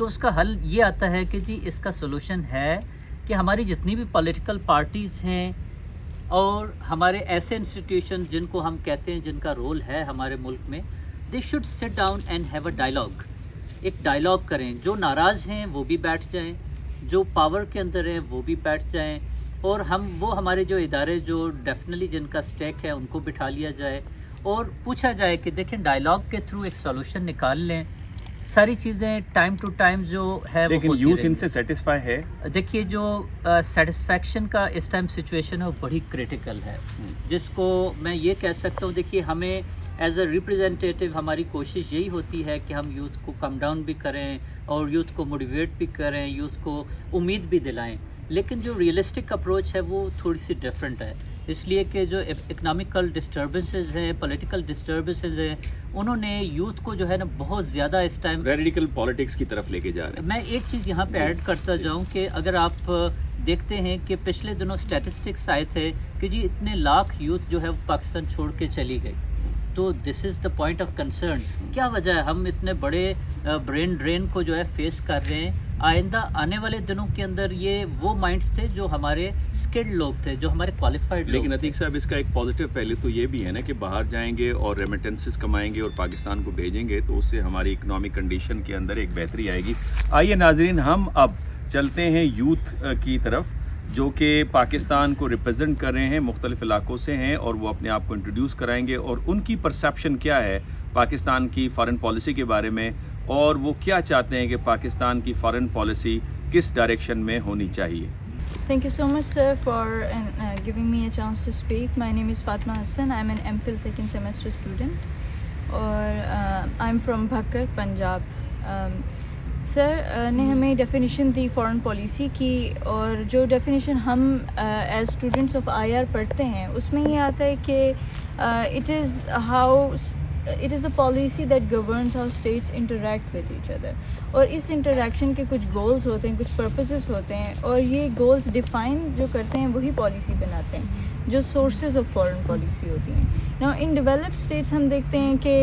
تو اس کا حل یہ آتا ہے کہ جی اس کا سولوشن ہے کہ ہماری جتنی بھی پولیٹیکل پارٹیز ہیں اور ہمارے ایسے انسٹیٹیوشن جن کو ہم کہتے ہیں جن کا رول ہے ہمارے ملک میں، they should sit down and have a dialogue. ایک ڈائلاگ کریں. جو ناراض ہیں وہ بھی بیٹھ جائیں، جو پاور کے اندر ہیں وہ بھی بیٹھ جائیں، اور وہ ہمارے جو ادارے جو ڈیفینیٹلی جن کا سٹیک ہے ان کو بٹھا لیا جائے اور پوچھا جائے کہ دیکھیں ڈائلاگ کے تھرو ایک سولوشن نکال لیں. ساری چیزیں ٹائم ٹو ٹائم جو ہے وہ لیکن یوتھ ان سے سیٹسفائی ہے. دیکھیے جو سیٹسفیکشن کا اس ٹائم سچویشن ہے وہ بڑی کریٹیکل ہے، جس کو میں یہ کہہ سکتا ہوں. دیکھیے ہمیں ایز اے ریپرزینٹیٹیو ہماری کوشش یہی ہوتی ہے کہ ہم یوتھ کو کم ڈاؤن بھی کریں اور یوتھ کو موٹیویٹ بھی کریں، یوتھ کو امید بھی دلائیں. لیکن جو ریئلسٹک اپروچ ہے وہ تھوڑی سی ڈفرینٹ ہے، اس لیے کہ جو اکنامکل ڈسٹربنسز ہیں، پولیٹیکل ڈسٹربنسز ہیں، انہوں نے یوتھ کو جو ہے نا بہت زیادہ اس ٹائم ریڈیکل پالیٹکس کی طرف لے کے جا رہے ہیں. میں ایک چیز یہاں پہ ایڈ کرتا جاؤں کہ اگر آپ دیکھتے ہیں کہ پچھلے دنوں اسٹیٹسٹکس آئے تھے کہ جی اتنے لاکھ یوتھ جو ہے وہ پاکستان چھوڑ کے چلی گئی. تو دس از دا پوائنٹ آف کنسرن. کیا وجہ ہے ہم اتنے بڑے برین ڈرین کو جو ہے فیس کر رہے ہیں؟ آئندہ آنے والے دنوں کے اندر یہ وہ مائنڈس تھے جو ہمارے اسکلڈ لوگ تھے، جو ہمارے کوالیفائڈ لوگ. لیکن عتیق صاحب اس کا ایک پازیٹیو پہلو تو یہ بھی ہے نا کہ باہر جائیں گے اور ریمیٹنسز کمائیں گے اور پاکستان کو بھیجیں گے تو اس سے ہماری اکنامک کنڈیشن کے اندر ایک بہتری آئے گی. آئیے ناظرین ہم اب چلتے ہیں یوتھ کی طرف جو کہ پاکستان کو ریپرزینٹ کر رہے ہیں، مختلف علاقوں سے ہیں، اور وہ اپنے آپ کو انٹروڈیوس کرائیں گے اور ان کی پرسیپشن کیا ہے پاکستان کی فارن پالیسی کے بارے میں، اور وہ کیا چاہتے ہیں کہ پاکستان کی فارن پالیسی کس ڈائریکشن میں ہونی چاہیے. Thank you so much, sir, for giving me a chance to speak. My name is Fatma Hassan. I'm an MPhil second semester student. اور I'm from Bhakkar, Punjab. سر نے ہمیں ڈیفینیشن دی foreign policy کی، اور جو definition ہم as students of I R پڑھتے ہیں اس میں یہ آتا ہے کہ it is the policy that governs how states interact with each other. اور اس انٹریکشن کے کچھ گولز ہوتے ہیں، کچھ پرپسز ہوتے ہیں، اور یہ گولز ڈیفائن جو کرتے ہیں وہی پالیسی بناتے ہیں، جو سورسز آف فارن پالیسی ہوتی ہیں. نا ان ڈیولپڈ اسٹیٹس ہم دیکھتے ہیں کہ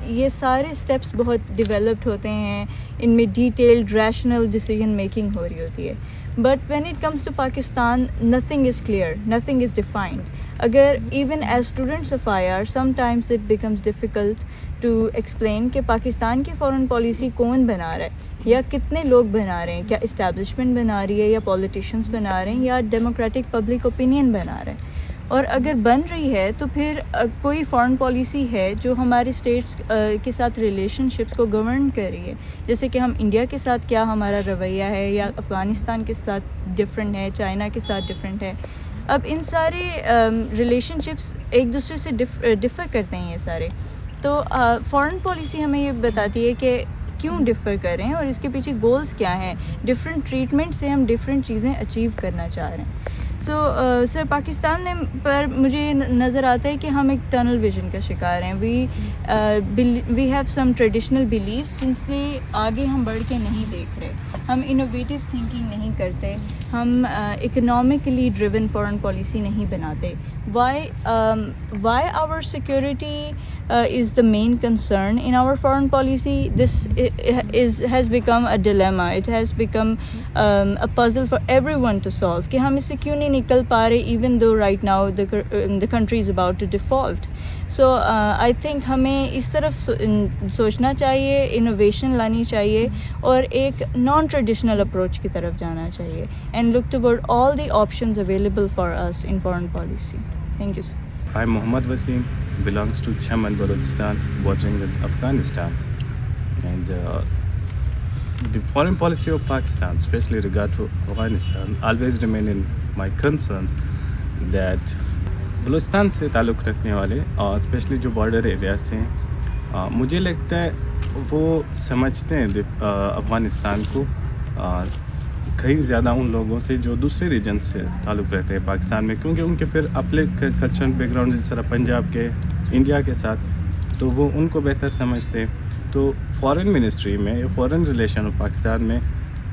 یہ سارے اسٹیپس بہت ڈیولپڈ ہوتے ہیں، ان میں ڈیٹیلڈ ریشنل ڈیسیجن میکنگ ہو رہی ہوتی ہے. But when it comes to Pakistan nothing is clear, nothing is defined. اگر even as students of I R sometimes it becomes difficult to explain کہ پاکستان کی فارن پالیسی کون بنا رہا ہے، یا کتنے لوگ بنا رہے ہیں، کیا اسٹیبلشمنٹ بنا رہی ہے، یا پولیٹیشینس بنا رہے ہیں، یا ڈیموکریٹک پبلک اوپینین بنا رہے ہیں. اور اگر بن رہی ہے تو پھر کوئی فارن پالیسی ہے جو ہمارے اسٹیٹس کے ساتھ ریلیشن شپس کو گورن کر رہی ہے، جیسے کہ ہم انڈیا کے ساتھ کیا ہمارا رویہ ہے، یا افغانستان کے ساتھ ڈفرینٹ ہے، چائنا کے ساتھ ڈفرینٹ ہے. اب ان سارے ریلیشن شپس ایک دوسرے سے ڈفر کرتے ہیں یہ سارے. تو فارن پالیسی ہمیں یہ بتاتی ہے کہ کیوں ڈفر کر رہے ہیں اور اس کے پیچھے گولز کیا ہیں. ڈفرینٹ ٹریٹمنٹ سے ہم ڈفرینٹ چیزیں اچیو کرنا چاہ رہے ہیں. سو سر پاکستان میں پر مجھے نظر آتا ہے کہ ہم ایک ٹنل ویژن کا شکار ہیں. We have some traditional beliefs جن سے آگے ہم بڑھ کے نہیں دیکھ رہے. ہم انوویٹیو تھنکنگ نہیں کرتے، ہم اکنامکلی ڈریون فارن پالیسی نہیں بناتے. Why our security is the main concern in our foreign policy. This has become a dilemma. It has become a puzzle for everyone to solve کہ ہم اس سے کیوں نہیں نکل پا رہے even though right now the country is about to default. So I think ہمیں اس طرف سوچنا چاہیے، انوویشن لانی چاہیے، اور ایک نان ٹریڈیشنل اپروچ کی طرف جانا چاہیے and look toward all the options available for us in foreign policy. Thank you, sir. I'm Muhammad Wasim, belongs to Chaman, Balochistan, watching with Afghanistan. And the foreign policy of Pakistan, especially regard to Afghanistan, always remain in my concerns that Balochistan سے تعلق رکھنے والے اور especially جو border areas ہیں، مجھے لگتا ہے وہ سمجھتے ہیں افغانستان کو کہیں زیادہ ان لوگوں سے جو دوسرے ریجن سے تعلق رہتے ہیں پاکستان میں، کیونکہ ان کے پھر اپنے کلچرل بیک گراؤنڈ جس طرح پنجاب کے، انڈیا کے ساتھ، تو وہ ان کو بہتر سمجھتے ہیں. تو فارن منسٹری میں یا فارن ریلیشن آف پاکستان میں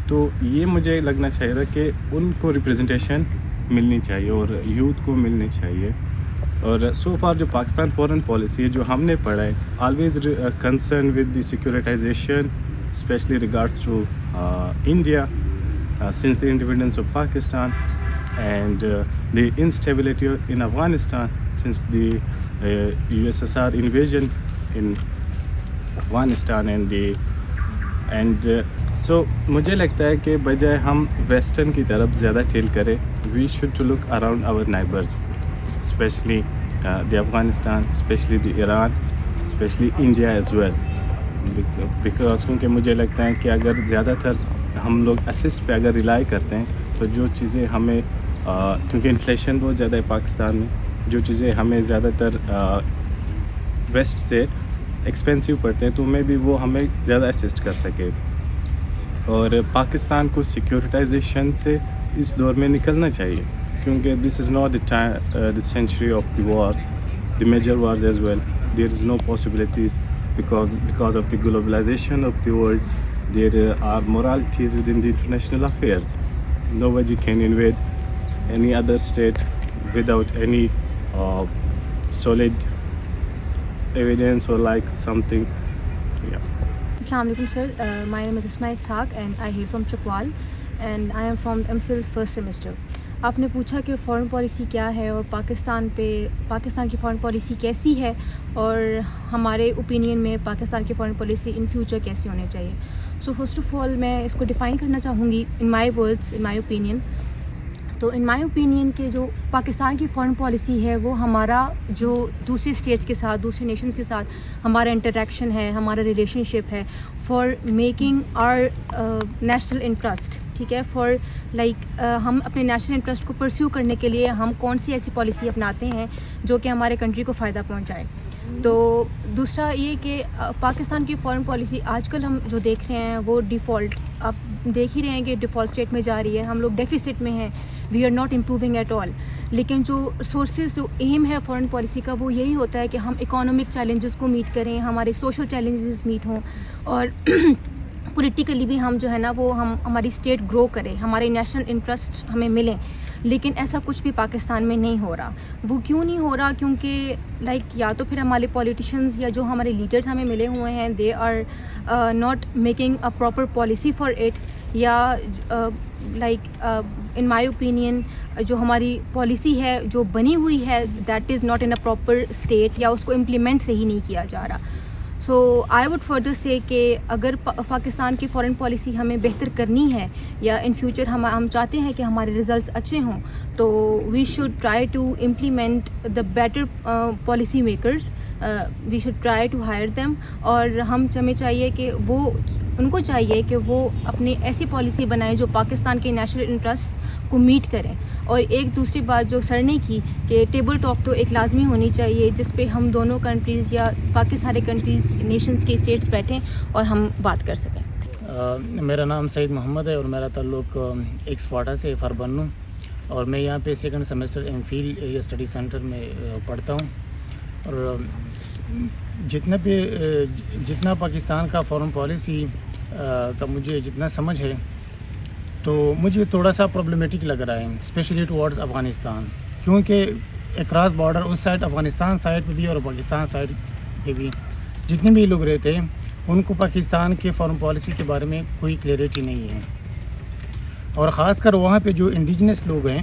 تو یہ مجھے لگنا چاہیے تھا کہ ان کو ریپریزنٹیشن ملنی چاہیے اور یوتھ کو ملنی چاہیے. اور سو فار جو پاکستان فارن پالیسی ہے جو ہم نے پڑھا ہے، always concern with the securitization especially regards to India since the independence of Pakistan, and the instability in Afghanistan since the USSR invasion in Afghanistan and so مجھے لگتا ہے کہ بجائے ہم ویسٹرن کی طرف زیادہ ٹیل کریں, we should to look around our neighbors, especially the Afghanistan, especially the Iran, especially India as well, because کیونکہ مجھے لگتا ہے کہ اگر زیادہ تر ہم لوگ اسسٹ پہ اگر ریلائی کرتے ہیں تو جو چیزیں ہمیں کیونکہ انفلیشن بہت زیادہ ہے پاکستان میں, جو چیزیں ہمیں زیادہ تر ویسٹ سے ایکسپینسو پڑتے ہیں تو میں بھی وہ ہمیں زیادہ اسسٹ کر سکے. اور پاکستان کو سیکورٹائزیشن سے اس دور میں نکلنا چاہیے, کیونکہ this is not the century of the wars, the major wars as well. There is no possibilities because of the globalization of the world. There are moralities within the international affairs. Nobody can invade any other state without any solid evidence or like something. Yeah. Assalamu alaikum sir, my name is Ismail Ishaq and I hail from Chakwal and I am from MPhil first semester. آپ نے پوچھا کہ foreign policy کیا ہے اور پاکستان کی foreign policy کیسی ہے اور ہمارے اوپینین میں پاکستان کی فارن پالیسی ان فیوچر کیسی ہونی چاہیے. سو فرسٹ آف آل میں اس کو ڈیفائن کرنا چاہوں گی ان my words, in my opinion. تو ان مائی اوپینین کہ جو پاکستان کی فارن پالیسی ہے وہ ہمارا جو دوسرے اسٹیٹس کے ساتھ, دوسرے نیشنز کے ساتھ ہمارا انٹریکشن ہے, ہمارا ریلیشن شپ ہے for making our national interest. ٹھیک ہے, فار لائک ہم اپنے نیشنل انٹرسٹ کو پرسیو کرنے کے لیے ہم کون سی ایسی پالیسی اپناتے ہیں جو کہ ہمارے کنٹری کو فائدہ پہنچائے. تو دوسرا یہ کہ پاکستان کی فارن پالیسی آج کل ہم جو دیکھ رہے ہیں وہ ڈیفالٹ, آپ دیکھ ہی رہے ہیں کہ ڈیفالٹ اسٹیٹ میں جا رہی ہے, ہم لوگ ڈیفیسٹ میں ہیں, we are not improving at all. لیکن جو سورسز جو ایم ہے فارن پالیسی کا وہ یہی ہوتا ہے کہ ہم اکانومک چیلنجز کو میٹ کریں, ہمارے سوشل چیلنجز میٹ ہوں اور پولیٹیکلی بھی ہم جو ہے نا وہ ہماری اسٹیٹ گرو کرے, ہمارے نیشنل انٹرسٹ ہمیں ملیں. لیکن ایسا کچھ بھی پاکستان میں نہیں ہو رہا. وہ کیوں نہیں ہو رہا؟ کیونکہ لائک یا تو پھر ہمارے پولیٹیشینز یا جو ہمارے لیڈرز ہمیں ملے ہوئے ہیں they are not making a proper policy for it, یا لائک ان مائی اوپینین جو ہماری پالیسی ہے جو بنی ہوئی ہے that is not in a proper state, یا اس کو امپلیمنٹ صحیح نہیں کیا جا رہا. سو آئی وڈ فردر سے کہ اگر پاکستان کی فارن پالیسی ہمیں بہتر کرنی ہے یا ان فیوچر ہم چاہتے ہیں کہ ہمارے ریزلٹس اچھے ہوں تو we should try to implement the better policy makers, we should try to hire them. اور ہمیں چاہیے کہ وہ ان کو چاہیے کہ وہ اپنی ایسی پالیسی بنائیں جو پاکستان کے نیشنل انٹرسٹ کو میٹ کریں. اور ایک دوسری بات جو سر نے کی کہ ٹیبل ٹاک تو ایک لازمی ہونی چاہیے جس پہ ہم دونوں کنٹریز یا باقی سارے کنٹریز نیشنز کے اسٹیٹس بیٹھیں اور ہم بات کر سکیں. میرا نام سعید محمد ہے اور میرا تعلق ایکسواٹا سے فربنو, اور میں یہاں پہ سیکنڈ سیمسٹر ایم فیل ایریا اسٹڈی سینٹر میں پڑھتا ہوں. اور جتنا پاکستان کا فارن پالیسی کا مجھے جتنا سمجھ ہے تو مجھے تھوڑا سا پرابلمیٹک لگ رہا ہے, اسپیشلی ٹورڈز افغانستان, کیونکہ اکراس بارڈر اس سائڈ افغانستان سائڈ پہ بھی اور پاکستان سائڈ پہ بھی جتنے بھی لوگ رہتے ہیں ان کو پاکستان کے فارن پالیسی کے بارے میں کوئی کلیئرٹی نہیں ہے. اور خاص کر وہاں پہ جو انڈیجنس لوگ ہیں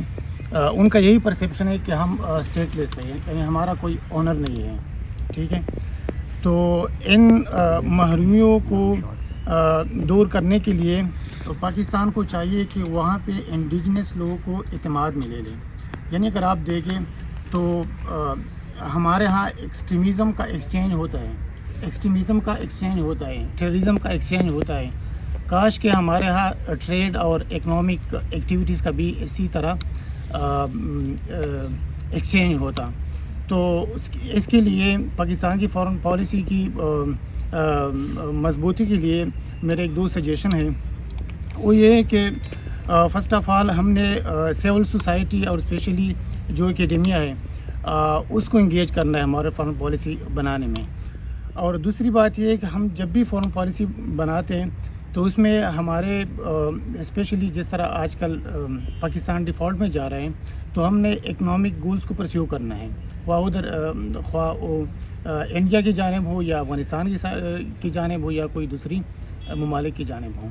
ان کا یہی پرسیپشن ہے کہ ہم اسٹیٹ لیس ہیں, یعنی ہمارا کوئی آنر نہیں ہے. ٹھیک ہے, تو ان محرومیوں کو دور کرنے کے لیے پاکستان کو چاہیے کہ وہاں پہ انڈیجنس لوگوں کو اعتماد ملے لے. یعنی اگر آپ دیکھیں تو ہمارے ہاں ایکسٹریمزم کا ایکسچینج ہوتا ہے, ٹیررزم کا ایکسچینج ہوتا ہے. کاش کہ ہمارے ہاں ٹریڈ اور اکنامک ایکٹیویٹیز کا بھی اسی طرح ایکسچینج ہوتا. تو اس کے لیے پاکستان کی فارن پالیسی کی مضبوطی کے لیے میرے ایک دو سجیشن ہیں. وہ یہ ہے کہ فرسٹ آف آل ہم نے سول سوسائٹی اور اسپیشلی جو اکیڈیمیا ہے اس کو انگیج کرنا ہے ہمارے فارن پالیسی بنانے میں. اور دوسری بات یہ ہے کہ ہم جب بھی فارن پالیسی بناتے ہیں تو اس میں ہمارے اسپیشلی جس طرح آج کل پاکستان ڈیفالٹ میں جا رہے ہیں تو ہم نے اکنامک گولز کو پرسیو کرنا ہے, خواہ انڈیا کی جانب ہو یا افغانستان کی جانب ہو یا کوئی دوسری ممالک کی جانب ہوں.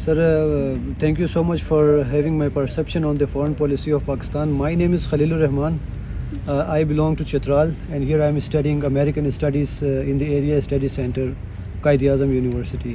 Sir, thank you so much for having my perception on the foreign policy of Pakistan. My name is Khalilur Rahman. I belong to Chitral, and here I am studying American Studies in the Area Study Center, Quaid-e-Azam University.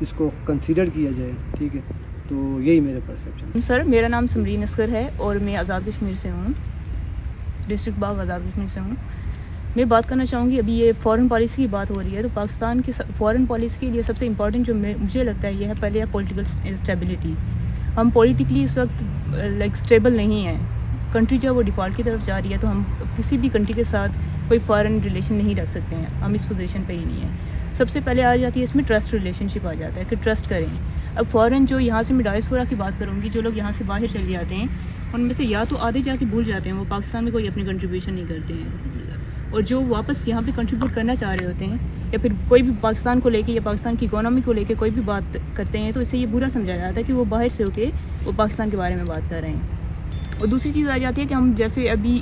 اس کو consider کیا جائے. ٹھیک ہے, تو یہی میرے perception. سر میرا نام سمرین اسکر ہے اور میں آزاد کشمیر سے ہوں, ڈسٹرکٹ باغ آزاد کشمیر سے ہوں. میں بات کرنا چاہوں گی, ابھی یہ فارن پالیسی کی بات ہو رہی ہے, تو پاکستان کی فارن پالیسی کے لیے سب سے امپورٹنٹ جو مجھے لگتا ہے یہ ہے پہلے پولیٹیکل اسٹیبلٹی. ہم پولیٹیکلی اس وقت لائک اسٹیبل نہیں ہیں. کنٹری جو ہے وہ ڈیفالٹ کی طرف جا رہی ہے, تو ہم کسی بھی کنٹری کے ساتھ کوئی فارن ریلیشن نہیں رکھ سکتے ہیں. ہم اس پوزیشن پہ ہی نہیں ہیں. سب سے پہلے آ جاتی ہے اس میں ٹرسٹ ریلیشن شپ آ جاتا ہے کہ ٹرسٹ کریں. اب فارن جو یہاں سے میں ڈائسپورا کی بات کروں گی, جو لوگ یہاں سے باہر چلے جاتے ہیں ان میں سے یا تو آدھے جا کے بھول جاتے ہیں, وہ پاکستان میں کوئی اپنی کنٹریبیوشن نہیں کرتے ہیں, اور جو واپس یہاں پہ کنٹریبیوٹ کرنا چاہ رہے ہوتے ہیں یا پھر کوئی بھی پاکستان کو لے کے یا پاکستان کی اکانومی کو لے کے کوئی بھی بات کرتے ہیں, تو اس سے یہ برا سمجھا جاتا ہے کہ وہ باہر سے ہو کے وہ پاکستان کے بارے میں بات کر رہے ہیں. اور دوسری چیز آ جاتی ہے کہ ہم جیسے ابھی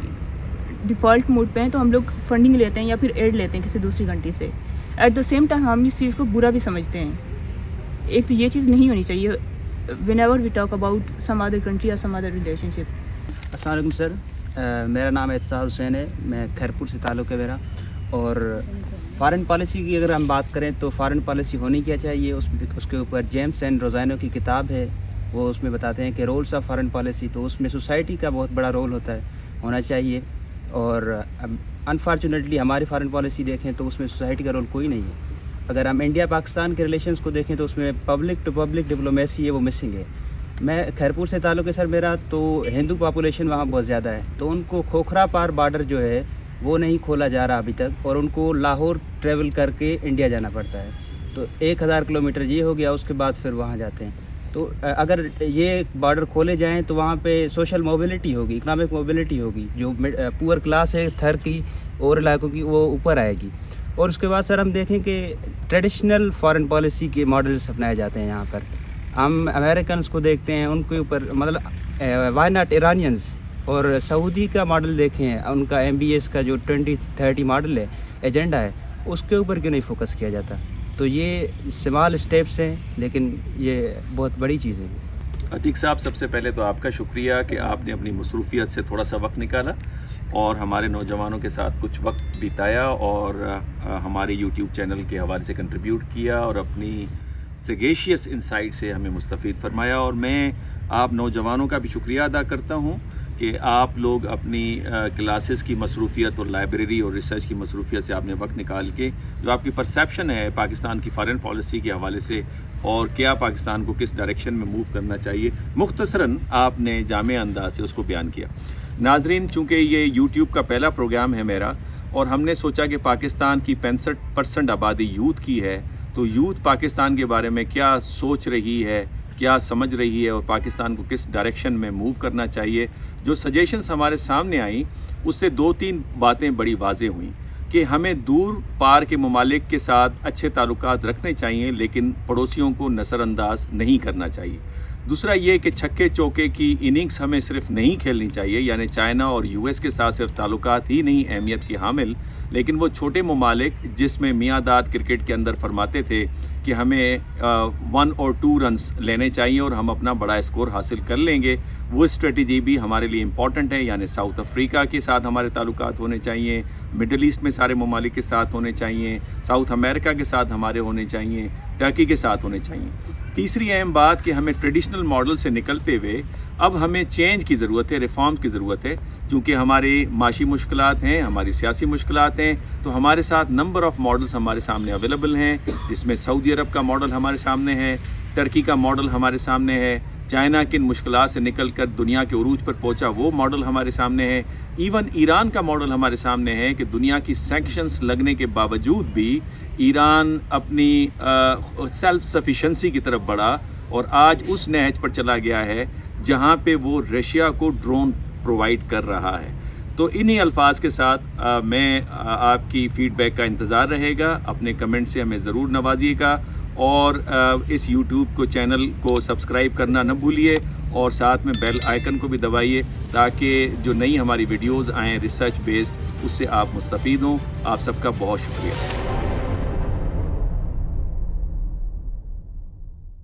ڈیفالٹ موڈ پہ ہیں, تو ہم لوگ فنڈنگ لیتے ہیں یا پھر ایڈ لیتے ہیں کسی دوسری کنٹری سے. ایٹ دا سیم ٹائم ہم اس چیز کو برا بھی سمجھتے ہیں. ایک تو یہ چیز نہیں ہونی چاہیے whenever we talk about some other country or some other relation شپ. السلام علیکم سر, میرا نام اعتصام حسین ہے, میں خیرپور سے تعلق ہے میرا. اور فارن پالیسی کی اگر ہم بات کریں تو فارن پالیسی ہونی کیا چاہیے, اس کے اوپر جیمس اینڈ روزائنو کی کتاب ہے, وہ اس میں بتاتے ہیں کہ رولس آف فارن پالیسی. تو اس میں سوسائٹی کا بہت بڑا رول ہونا چاہیے. اور انفارچونیٹلی ہماری فارن پالیسی دیکھیں تو اس میں سوسائٹی کا رول کوئی نہیں ہے. اگر ہم انڈیا پاکستان کے ریلیشنز کو دیکھیں تو اس میں پبلک ٹو پبلک ڈپلومیسی ہے, وہ مسنگ ہے. میں خیرپور سے تعلق ہے سر میرا, تو ہندو پاپولیشن وہاں بہت زیادہ ہے, تو ان کو کھوکھرا پار بارڈر جو ہے وہ نہیں کھولا جا رہا ابھی تک, اور ان کو لاہور ٹریول کر کے انڈیا جانا پڑتا ہے. تو 1000 کلومیٹر یہ ہو گیا, اس کے بعد پھر وہاں جاتے ہیں. تو اگر یہ بارڈر کھولے جائیں تو وہاں پہ سوشل موبلٹی ہوگی, اکنامک موبلٹی ہوگی, جو پور کلاس ہے تھر کی اور علاقوں کی وہ اوپر آئے گی. اور اس کے بعد سر ہم دیکھیں کہ ٹریڈیشنل فارن پالیسی کے ماڈلس اپنائے جاتے ہیں یہاں پر. ہم امریکنس کو دیکھتے ہیں, ان کے اوپر مطلب وائی ناٹ ایرانینس. اور سعودی کا ماڈل دیکھیں, ان کا MBS کا جو 2030 ماڈل ہے, ایجنڈا ہے, اس کے اوپر کیوں نہیں فوکس کیا جاتا. تو یہ اسمال اسٹیپس ہیں, لیکن یہ بہت بڑی چیزیں ہیں. عتیق صاحب, سب سے پہلے تو آپ کا شکریہ کہ آپ نے اپنی مصروفیت سے تھوڑا سا وقت نکالا اور ہمارے نوجوانوں کے ساتھ کچھ وقت بتایا, اور ہمارے YouTube چینل کے حوالے سے کنٹریبیوٹ کیا, اور اپنی سگیشیس انسائٹ سے ہمیں مستفید فرمایا. اور میں آپ نوجوانوں کا بھی شکریہ ادا کرتا ہوں کہ آپ لوگ اپنی کلاسز کی مصروفیت اور لائبریری اور ریسرچ کی مصروفیت سے آپ نے وقت نکال کے جو آپ کی پرسیپشن ہے پاکستان کی فارن پالیسی کے حوالے سے, اور کیا پاکستان کو کس ڈائریکشن میں موو کرنا چاہیے, مختصراً آپ نے جامع انداز سے اس کو بیان کیا. ناظرین, چونکہ یہ YouTube کا پہلا پروگرام ہے میرا, اور ہم نے سوچا کہ پاکستان کی 65% آبادی یوتھ کی ہے, تو یوتھ پاکستان کے بارے میں کیا سوچ رہی ہے, کیا سمجھ رہی ہے, اور پاکستان کو کس ڈائریکشن میں موو کرنا چاہیے. جو سجیشنز ہمارے سامنے آئیں اس سے 2-3 باتیں بڑی واضح ہوئیں کہ ہمیں دور پار کے ممالک کے ساتھ اچھے تعلقات رکھنے چاہیے, لیکن پڑوسیوں کو نظر انداز نہیں کرنا چاہیے. دوسرا یہ کہ چھکے چوکے کی اننگز ہمیں صرف نہیں کھیلنی چاہیے, یعنی چائنا اور US کے ساتھ صرف تعلقات ہی نہیں اہمیت کے حامل, لیکن وہ چھوٹے ممالک جس میں میاں داد کرکٹ کے اندر فرماتے تھے کہ ہمیں 1 اور 2 رنز لینے چاہیے اور ہم اپنا بڑا اسکور حاصل کر لیں گے, وہ اسٹریٹجی بھی ہمارے لیے امپورٹنٹ ہے. یعنی ساؤتھ افریقہ کے ساتھ ہمارے تعلقات ہونے چاہیے, مڈل ایسٹ میں سارے ممالک کے ساتھ ہونے چاہیے, ساؤتھ امریکہ کے ساتھ ہمارے ہونے چاہیے, ٹرکی کے ساتھ ہونے چاہیے. تیسری اہم بات کہ ہمیں ٹریڈیشنل ماڈل سے نکلتے ہوئے اب ہمیں چینج کی ضرورت ہے, ریفارمز کی ضرورت ہے. چونکہ ہماری معاشی مشکلات ہیں, ہماری سیاسی مشکلات ہیں, تو ہمارے ساتھ نمبر آف ماڈلز ہمارے سامنے اویلیبل ہیں, جس میں سعودی عرب کا ماڈل ہمارے سامنے ہے, ٹرکی کا ماڈل ہمارے سامنے ہے, چائنا کن مشکلات سے نکل کر دنیا کے عروج پر پہنچا وہ ماڈل ہمارے سامنے ہے, ایون ایران کا ماڈل ہمارے سامنے ہے کہ دنیا کی سینکشنز لگنے کے باوجود بھی ایران اپنی سیلف سفیشنسی کی طرف بڑھا اور آج اس نہج پر چلا گیا ہے جہاں پہ وہ رشیا کو ڈرون پرووائڈ کر رہا ہے. تو انہی الفاظ کے ساتھ میں آپ کی فیڈ بیک کا انتظار رہے گا. اپنے کمنٹ سے ہمیں ضرور نوازیے گا, اور اس YouTube کو چینل کو سبسکرائب کرنا نہ بھولیے, اور ساتھ میں بیل آئیکن کو بھی دبائیے تاکہ جو نئی ہماری ویڈیوز آئیں ریسرچ بیسڈ اس سے آپ مستفید ہوں. آپ سب کا بہت شکریہ.